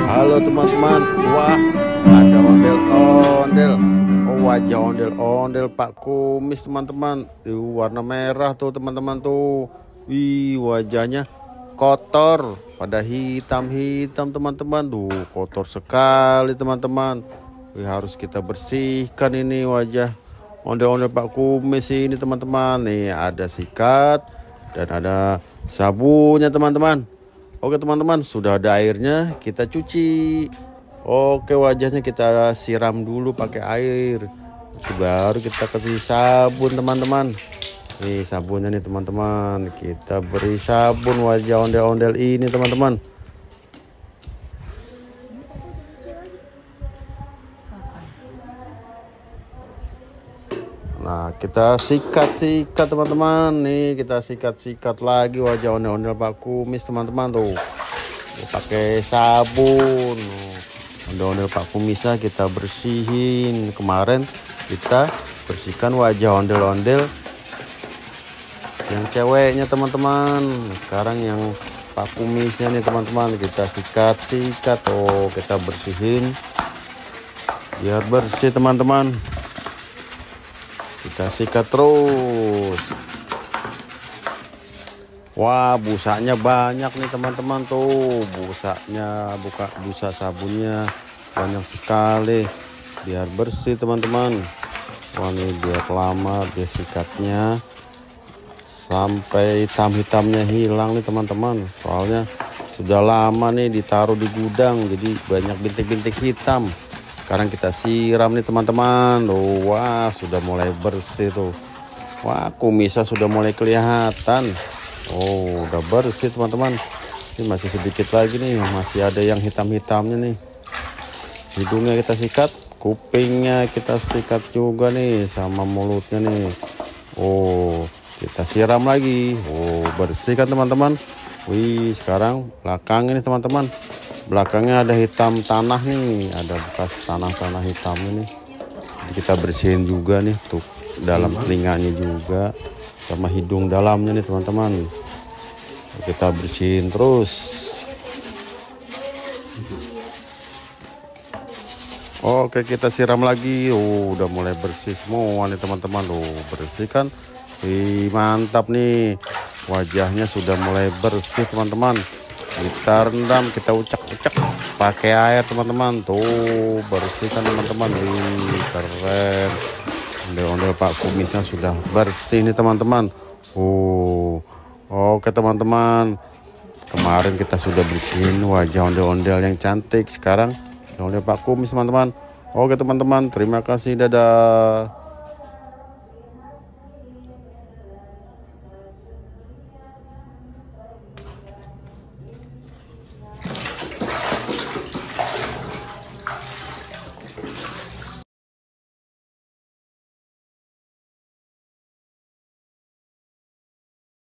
Halo teman-teman, wah ada ondel-ondel. Oh, wajah ondel-ondel Pak Kumis teman-teman. Warna merah tuh teman-teman tuh. Wih, wajahnya kotor, pada hitam-hitam teman-teman. Tuh kotor sekali teman-teman. Wih, harus kita bersihkan ini wajah ondel-ondel Pak Kumis ini teman-teman. Nih ada sikat dan ada sabunnya teman-teman. Oke teman-teman, sudah ada airnya, kita cuci. Oke, wajahnya kita siram dulu pakai air. Baru kita kasih sabun teman-teman. Nih sabunnya nih teman-teman. Kita beri sabun wajah ondel-ondel ini teman-teman. Nah, kita sikat-sikat teman-teman. Nih, kita sikat-sikat lagi wajah ondel-ondel Pak Kumis teman-teman tuh. Pakai sabun. Ondel-ondel Pak Kumisnya kita bersihin. Kemarin kita bersihkan wajah ondel-ondel yang ceweknya teman-teman. Sekarang yang Pak Kumisnya nih teman-teman, kita sikat-sikat. Oh, kita bersihin biar bersih teman-teman. Kita sikat terus. Wah, busanya banyak nih teman-teman tuh. Busa sabunnya banyak sekali. Biar bersih teman-teman. Wah, ini biar lama dia sikatnya sampai hitam-hitamnya hilang nih teman-teman. Soalnya sudah lama nih ditaruh di gudang, jadi banyak bintik-bintik hitam. Sekarang kita siram nih teman-teman. Wah, sudah mulai bersih tuh. Wah, kumisnya sudah mulai kelihatan. Oh, udah bersih teman-teman. Ini masih sedikit lagi nih, masih ada yang hitam-hitamnya nih. Hidungnya kita sikat, kupingnya kita sikat juga nih, sama mulutnya nih. Oh, kita siram lagi. Oh, bersih kan teman-teman. Wih, sekarang belakang ini teman-teman. Belakangnya ada hitam tanah nih, ada bekas tanah-tanah hitam ini. Jadi kita bersihin juga nih, tuh dalam telinganya juga, sama hidung dalamnya nih teman-teman. Kita bersihin terus. Oke, kita siram lagi. Udah mulai bersih semua nih teman-teman. Bersihkan. Wih, mantap nih. Wajahnya sudah mulai bersih teman-teman. Kita rendam, kita ucek-ucek pakai air teman-teman. Tuh bersihkan teman-teman. Wih, keren. Ondel-ondel Pak Kumisnya sudah bersih nih teman-teman. Oke teman-teman, kemarin kita sudah bersihin wajah ondel-ondel yang cantik. Sekarang ondel Pak Kumis teman-teman. Oke teman-teman, terima kasih, dadah.